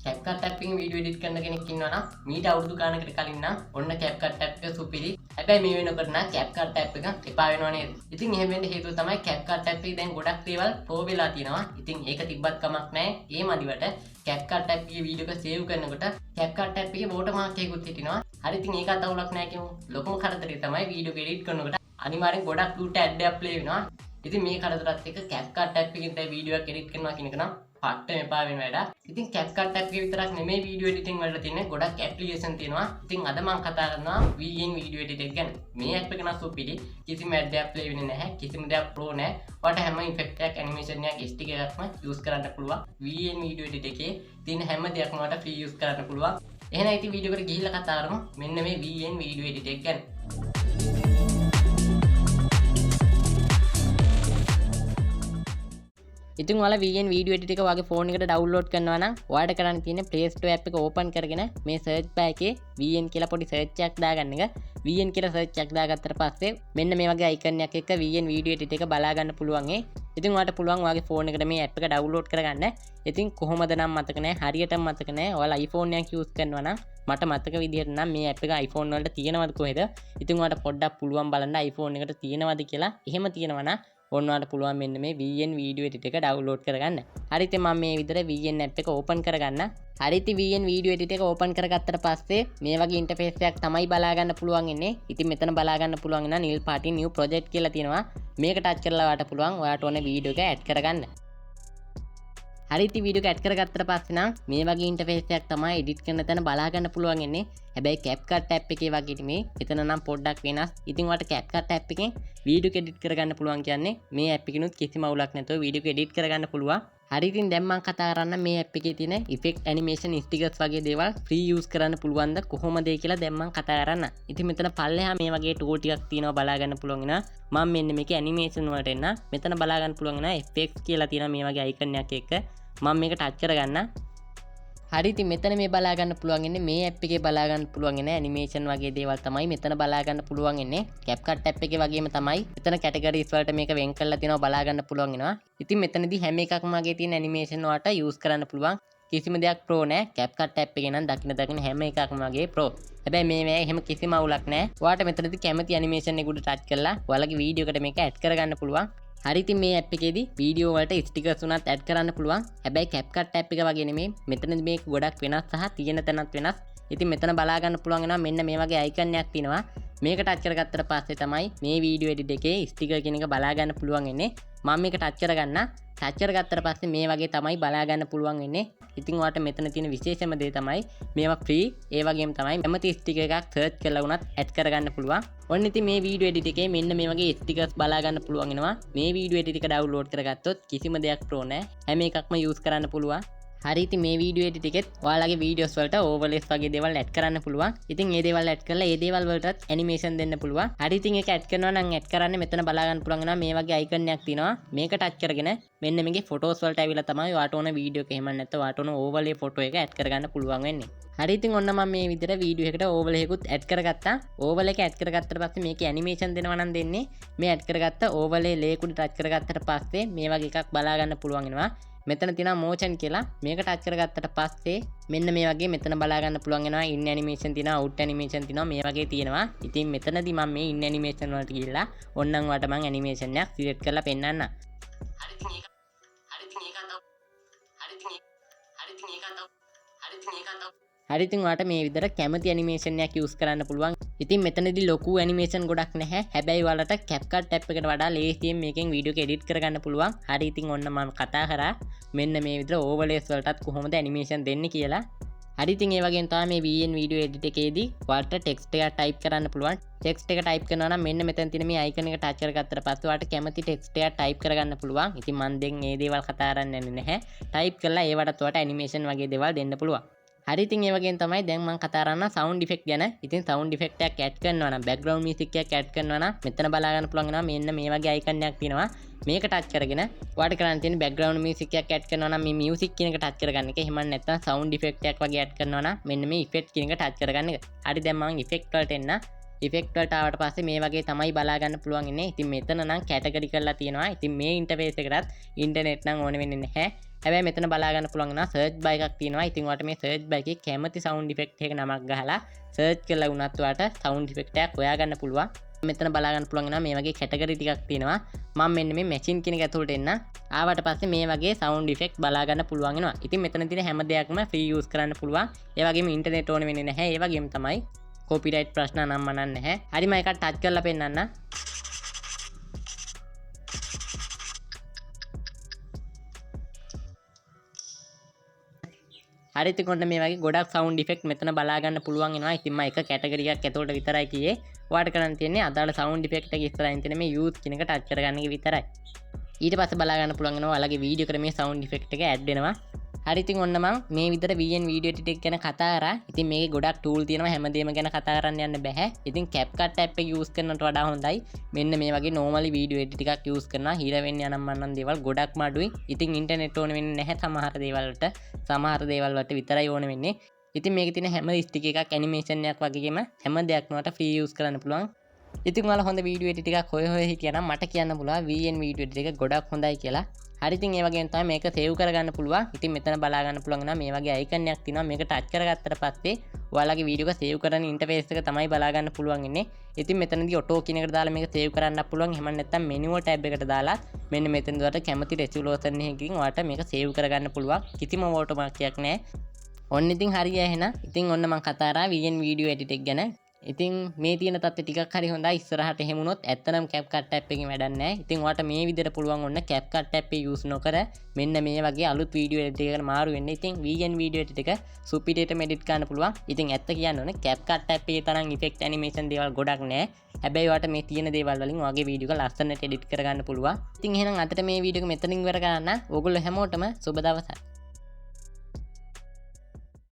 CapCut app එකෙන් video edit කරන කෙනෙක් ඉන්නවා නම් මීට අවුරුදු ගානකට කලින් නම් ඔන්න CapCut app එක සුපිරි. හැබැයි මේ වෙනකොට නම් CapCut app එක එපා වෙනව නේද? ඉතින් එහෙම වෙන්න හේතුව තමයි CapCut app එකේ දැන් ගොඩක් දේවල් ප්‍රෝ වෙලා තියෙනවා. ඉතින් ඒක තිබ්බත් කමක් නැහැ. ඒ මදිවට CapCut app එකේ වීඩියෝ එක සේව් කරනකොට CapCut app එකේ watermark එකකුත් හිටිනවා. හරි ඉතින් ඒකත් අවුලක් නැහැ කියමු. ලොකුම කරදරේ තමයි වීඩියෝ එක එඩිට් කරනකොට අනිවාර්යෙන් ගොඩක් දුරට ඇඩ් එකක් ප්ලේ වෙනවා. ඉතින් මේ කරදරත් එක්ක CapCut app එකෙන් තමයි වීඩියෝ එක එඩිට් කරනවා කියන එක නම් පට්ටම එපා වෙන වැඩක්. ඉතින් CapCut app එකේ විතරක් නෙමෙයි වීඩියෝ එඩිටින් වලට තියෙන ගොඩක් ඇප්ලිකේෂන් තියෙනවා. ඉතින් අද මම කතා කරනවා VN වීඩියෝ එඩිටර් ගැන. මේ app එක නම් සුපිරි. කිසිම ඇඩ් එකක් ප්ලේ වෙන්නේ නැහැ. කිසිම දෙයක් ප්‍රෝ නැහැ. ඔයාලට හැම ඉෆෙක්ට් එකක් ඇනිමේෂන් එකක් ස්ටික් එකක්ම යූස් කරන්න පුළුවන්. VN වීඩියෝ එඩිටර් එකේ තියෙන හැම දෙයක්ම ඔයාලට ෆ්‍රී යූස් කරන්න පුළුවන්. එහෙනම් ඉතින් වීඩියෝ එකට ගිහිල්ලා කතා කරමු. මෙන්න මේ VN වීඩියෝ එඩිටර් ගැන. ඉතින් ඔයාලා VN වීඩියෝ එඩිටර් එක ඔයාගේ ෆෝන් එකට ඩවුන්ලෝඩ් කරනවා නම් ඔයාලට කරන්න තියෙන්නේ Play Store app එක ඕපන් කරගෙන මේ සර්ච් බාර් එකේ VN කියලා පොඩි සර්ච් එකක් දාගන්න එක. VN කියලා සර්ච් එකක් දාගත්තට පස්සේ මෙන්න මේ වගේ අයිකන් එකක් එක්ක VN වීඩියෝ එඩිටර් එක බලා ගන්න පුළුවන්. ඉතින් ඔයාලට පුළුවන් ඔයාගේ ෆෝන් එකට මේ app එක ඩවුන්ලෝඩ් කරගන්න. ඉතින් කොහොමද නම් මතක නැහැ, හරියටම මතක නැහැ. ඔයාලා iPhone එකක් යූස් කරනවා නම් මට මතක විදිහට නම් මේ app එක iPhone වලට තියෙනවද කොහෙද? ඉතින් ඔයාලට පොඩ්ඩක් පුළුවන් බලන්න iPhone එකට තියෙනවද කියලා. එහෙම තියෙනවා නම් ඔන්නවට පුළුවන් මෙන්න මේ VN වීඩියෝ එඩිටර් එක ඩවුන්ලෝඩ් කරගන්න. හරි ඉතින් මම මේ විදිහට VN app එක ඕපන් කරගන්න. හරි ඉතින් VN වීඩියෝ එඩිටර් එක ඕපන් කරගත්තට පස්සේ මේ වගේ ඉන්ටර්ෆේස් එකක් තමයි බලා ගන්න පුළුවන් ඉන්නේ. ඉතින් මෙතන බලා ගන්න පුළුවන් නා නිල් පාටින් new project කියලා තියෙනවා. මේක ටච් කරලා ඔයාලට පුළුවන් ඔයාට ඕන වීඩියෝ එක ඇඩ් කරගන්න. හරි ඉතින් වීඩියෝ එක ඇඩ් කරගත්තට පස්සේ නම් මේ වගේ ඉන්ටර්ෆේස් එකක් තමයි එඩිට් කරන තැන බලා ගන්න පුළුවන් ඉන්නේ. හැබැයි CapCut app එකේ වගේ නෙමෙයි. එතන නම් පොඩ්ඩක් වෙනස්. ඉතින් ඔයාලට CapCut app එකෙන් වීඩියෝ එක එඩිට් කරගන්න පුළුවන් කියන්නේ මේ app එකිනුත් කිසිම අවුලක් නැතුව වීඩියෝ එක එඩිට් කරගන්න පුළුවන්. හරි ඉතින් දැන් මම කතා කරන්න මේ app එකේ තියෙන effect animation stickers වගේ දේවල් free use කරන්න පුළුවන්ද කොහොමද කියලා දැන් මම කතා කරන්න. ඉතින් මෙතන පල්ලෙහා මේ වගේ tool ටිකක් තියෙනවා බලා ගන්න පුළුවන් වෙනවා. මම මෙන්න මේකේ animation වලට එන්න. මෙතන බලා ගන්න පුළුවන් වෙනවා effects කියලා තියෙනවා මේ වගේ icon එකක් එක්ක. මම මේක ටච් කරගන්න. හරි ඉතින් මෙතන මේ බලා ගන්න පුළුවන් ඉන්නේ මේ app එකේ බලා ගන්න පුළුවන් ඉන්නේ animation වගේ දේවල් තමයි මෙතන බලා ගන්න පුළුවන් ඉන්නේ. CapCut app එකේ වගේම තමයි මෙතන categories වලට මේක වෙන් කරලා තියෙනවා බලා ගන්න පුළුවන් වෙනවා. ඉතින් මෙතනදී හැම එකක්ම වගේ තියෙන animation වලට use කරන්න පුළුවන්. කිසිම දෙයක් pro නෑ. CapCut app එකේ නම් දකින්න හැම එකක්ම වගේ pro. හැබැයි මේ එහෙම කිසිම අවුලක් නෑ. ඔයාලට මෙතනදී කැමති animation එකකට ටච් කරලා ඔයාලගේ වීඩියෝ එකට මේක ඇඩ් කරගන්න පුළුවන්. හරි ඉතින් මේ app එකේදී වීඩියෝ වලට ස්ටිකර්ස් උනත් ඇඩ් කරන්න පුළුවන්. හැබැයි CapCut app එක වගේ නෙමෙයි. මෙතනදී මේක ගොඩක් වෙනස් සහ තියෙන තැනත් වෙනස්. ඉතින් මෙතන බලා ගන්න පුළුවන් වෙනවා මෙන්න මේ වගේ අයිකන් එකක් තියෙනවා. මේක ටච් කරගත්තට පස්සේ තමයි මේ වීඩියෝ එඩිට් එකේ ස්ටිකර් කියන එක බලා ගන්න පුළුවන් වෙන්නේ. මම මේක ටච් කරගන්න. ටච් කරගත්තට පස්සේ මේ වගේ තමයි බලා ගන්න පුළුවන් වෙන්නේ. ඉතින් ඔයාලට මෙතන තියෙන විශේෂම දේ තමයි මේවා ෆ්‍රී. ඒ වගේම තමයි කැමති ස්ටිකර් එකක් සර්ච් කරලා වුණත් ඇඩ් කරගන්න පුළුවන්. ඔන්න ඉතින් මේ වීඩියෝ එඩිට් එකේ මෙන්න මේ වගේ ස්ටිකර්ස් බලා ගන්න පුළුවන් වෙනවා. මේ වීඩියෝ එඩිට් එක ඩවුන්ලෝඩ් කරගත්තොත් කිසිම දෙයක් ප්‍රෝ නැහැ. හැම එකක්ම යූස් කරන්න පුළුවන්. හරි ඉතින් මේ වීඩියෝ එඩිට් එකෙත් ඔයාලගේ වීඩියෝස් වලට ඕවර්ලේස් වගේ දේවල් ඇඩ් කරන්න පුළුවන්. ඉතින් මේ දේවල් ඇඩ් කරලා ඒ දේවල් වලටත් ඇනිමේෂන් දෙන්න පුළුවන්. හරි ඉතින් ඒක ඇඩ් කරනවා නම් ඇඩ් කරන්න මෙතන බලා ගන්න පුළුවන් වෙනවා මේ වගේ අයිකන් එකක් තියෙනවා. මේක ටච් කරගෙන මෙන්න මේකේ ෆොටෝස් වලට ඇවිල්ලා තමයි ඔයාට ඕන වීඩියෝ එක එහෙම නැත්නම් ඔයාට ඕන ඕවර්ලේ ෆොටෝ එක ඇඩ් කරගන්න පුළුවන් වෙන්නේ. හරි ඉතින් ඔන්න මම මේ විදිහට වීඩියෝ එකට ඕවර්ලේ එකකුත් ඇඩ් කරගත්තා. ඕවර්ලේ එක ඇඩ් කරගත්තට පස්සේ මේකේ ඇනිමේෂන් දෙනවා නම් දෙන්නේ මේ ඇඩ් කරගත්ත ඕවර්ලේ ලේකුඩ ටච් කරගත්තට පස්සේ මේ වගේ එකක් බලා ගන්න පුළුවන් වෙනවා. මෙතන තියෙනවා motion කියලා. මේක ටච් කරගත්තට පස්සේ මෙන්න මේ වගේ මෙතන බලා ගන්න පුළුවන් වෙනවා in animation තියෙනවා, out animation තියෙනවා, මේ වගේ තියෙනවා. ඉතින් මෙතනදී මම මේ in animation වලට ගිහිල්ලා ඕන්නම් වට මම animation එකක් select කරලා පෙන්නන්න. හරි ඉතින් ඔයාලට මේ විදිහට කැමති ඇනිමේෂන් එකක් යූස් කරන්න පුළුවන්. ඉතින් මෙතනදී ලොකු ඇනිමේෂන් ගොඩක් නැහැ. හැබැයි ඔයාලට CapCut app එකට වඩා ලේසියෙන් මේකෙන් වීඩියෝ එක එඩිට් කරගන්න පුළුවන්. හරි ඉතින් ඔන්න මම කතා කරා මෙන්න මේ විදිහට ඕවර්ලේස් වලටත් කොහොමද ඇනිමේෂන් දෙන්නේ කියලා. හරි ඉතින් ඒ වගේම තමයි මේ VN වීඩියෝ එඩිට් එකේදී ඔයාලට ටෙක්ස්ට් එකක් ටයිප් කරන්න පුළුවන්. ටෙක්ස්ට් එක ටයිප් කරනවා නම් මෙන්න මෙතන තියෙන මේ අයිකන් එක ටච් කරගත්තට පස්සේ ඔයාලට කැමති ටෙක්ස්ට් එකක් ටයිප් කරගන්න පුළුවන්. ඉතින් මම දැන් මේ දේවල් කතා කරන්නේ නැහැ. ටයිප් කරලා ඒවටත් ඔයාලට ඇනිමේෂන් වගේ දේවල් දෙන්න පුළුවන්. හරි ඉතින් ඒ වගේම තමයි දැන් මම කතා කරන්න සවුන්ඩ් ඉෆෙක්ට් ගැන. ඉතින් සවුන්ඩ් ඉෆෙක්ට් එකක් ඇඩ් කරනවා නම් බෑග්ග්‍රවුන්ඩ් මියුසික් එකක් ඇඩ් කරනවා නම් මෙතන බලා ගන්න පුළුවන් වෙනවා මෙන්න මේ වගේ අයිකන් එකක් තියෙනවා. මේක ටච් කරගෙන ඔයාලට කරන්න තියෙන බෑග්ග්‍රවුන්ඩ් මියුසික් එකක් ඇඩ් කරනවා නම් මේ මියුසික් කියන එක ටච් කරගන්න එක. එහෙම නැත්නම් සවුන්ඩ් ඉෆෙක්ට් එකක් වගේ ඇඩ් කරනවා නම් මෙන්න මේ ඉෆෙක්ට් කියන එක ටච් කරගන්න එක. හරි දැන් මම ඉෆෙක්ට් වලට එන්න. ඉෆෙක්ට් වලට ආවට පස්සේ මේ වගේ තමයි බලා ගන්න පුළුවන් ඉන්නේ. ඉතින් මෙතන නම් කැටගරි කරලා තියෙනවා. ඉතින් මේ ඉන්ටර්ෆේස් එකටත් ඉන්ටර්නෙට් නම් ඕන වෙන්නේ නැහැ. හැබැයි මෙතන බලා ගන්න පුළුවන් නම් සර්ච් බයි එකක් තියෙනවා. ඉතින් ඔයාලට මේ සර්ච් බයි එකේ කැමති සවුන්ඩ් ඉෆෙක්ට් එක නමක් ගහලා සර්ච් කරලා වුණත් ඔයාලට සවුන්ඩ් ඉෆෙක්ට් එකක් හොයා ගන්න පුළුවන්. මෙතන බලා ගන්න පුළුවන් නම් මේ වගේ කැටගරි ටිකක් තියෙනවා. මම මෙන්න මේ මැෂින් කියන එක ඇතුළට එන්න. ආවට පස්සේ මේ වගේ සවුන්ඩ් ඉෆෙක්ට් බලා ගන්න පුළුවන් වෙනවා. ඉතින් මෙතන තියෙන හැම දෙයක්ම ෆ්‍රී යූස් කරන්න පුළුවන්. ඒ වගේම ඉන්ටර්නෙට් ඕන වෙන්නේ නැහැ. ඒ වගේම තමයි කොපිරයිට් ප්‍රශ්න නම් මනන්නේ නැහැ. හරි මම එකක් ටච් කරලා පෙන්නන්න. හරි ඉතින් මේ වගේ ගොඩක් සවුන්ඩ් ඉෆෙක්ට් මෙතන බලා ගන්න පුළුවන් වෙනවා. ඉතින් මම එක කැටගරි එකක් ඇතුළට විතරයි කියේ. ඔයාලට කරන්න තියෙන්නේ අදාළ සවුන්ඩ් ඉෆෙක්ට් එක ඉස්සරහින් තියෙන මේ යූස් කියන එක ටච් කරගන්න එක විතරයි. ඊට පස්සේ බලා ගන්න පුළුවන් වෙනවා ඔයාලගේ වීඩියෝ එකට මේ සවුන්ඩ් ඉෆෙක්ට් එක ඇඩ් වෙනවා. හරි ඉතින් ඔන්න මම මේ විතර VN වීඩියෝ එඩිට් එක ගැන කතා කරා. ඉතින් මේකේ ගොඩක් ටූල් තියෙනවා හැමදේම ගැන කතා කරන්න යන්න බෑ. ඉතින් CapCut app එක යූස් කරනවට වඩා හොඳයි මෙන්න මේ වගේ normally වීඩියෝ එඩිට් එකක් යූස් කරනවා. හිර වෙන්නේ යනම් මන්නම් දේවල් ගොඩක්ම අඩුයි. ඉතින් ඉන්ටර්නෙට් ඕන වෙන්නේ නැහැ සමහර දේවල් වලට විතරයි ඕන වෙන්නේ. ඉතින් මේකේ තියෙන හැම ස්ටික් එකක් ඇනිමේෂන් එකක් වගේම හැම දෙයක්ම වලට ෆ්‍රී යූස් කරන්න පුළුවන්. ඉතින් ඔයාලා හොඳ වීඩියෝ එඩිට් එකක් හොය හිටියනම් මට කියන්න පුළුවන් VN වීඩියෝ එඩිට් එක ගොඩක් හොඳයි කියලා. හරි ඉතින් ඒ වගේම තමයි මේක සේව් කරගන්න පුළුවන්. ඉතින් මෙතන බලා ගන්න පුළුවන් නම් මේ වගේ අයිකන් එකක් තියෙනවා. මේක ටච් කරගත්තට පස්සේ ඔයාලගේ වීඩියෝ එක සේව් කරන ඉන්ටර්ෆේස් එක තමයි බලා ගන්න පුළුවන් ඉන්නේ. ඉතින් මෙතනදී ඔටෝ කියන එකට දාලා මේක සේව් කරන්න පුළුවන්. එහෙම නැත්නම් මෙනු ටැබ් එකට දාලා මෙන්න මෙතන දාලා කැමති රෙසොලූෂන් එකකින් ඔයාලට මේක සේව් කරගන්න පුළුවන්. කිසිම වෝටර්මාර්ක් එකක් නැහැ. ඔන්න ඉතින් හරිය එහෙනම්. ඉතින් ඔන්න මම කතා කරා VN වීඩියෝ එඩිට් එක ගැන. ඉතින් මේ තියෙන තත්ත්වය ටිකක් හරි හොඳයි. ඉස්සරහට එහෙම වුණොත් ඇත්තනම් CapCut app එකෙන් වැඩක් නැහැ. ඉතින් ඔයාලට මේ විදිහට පුළුවන් ඔන්න CapCut app එක යූස් නොකර මෙන්න මේ වගේ අලුත් වීඩියෝ එඩිට් එකකට මාරු වෙන්න. ඉතින් VN වීඩියෝ එඩිට් එක සුපිරියට එඩිට් කරන්න පුළුවන්. ඉතින් ඇත්ත කියන්න ඕනේ CapCut app එකේ තරම් ඉෆෙක්ට් ඇනිමේෂන් දේවල් ගොඩක් නැහැ. හැබැයි ඔයාලට මේ තියෙන දේවල් වලින් ඔයාගේ වීඩියෝ එක ලස්සනට එඩිට් කරගන්න පුළුවන්. ඉතින් එහෙනම් අදට මේ වීඩියෝ එක මෙතනින් ඉවර කරන්න. ඕගොල්ලෝ හැමෝටම සුබ දවසක්.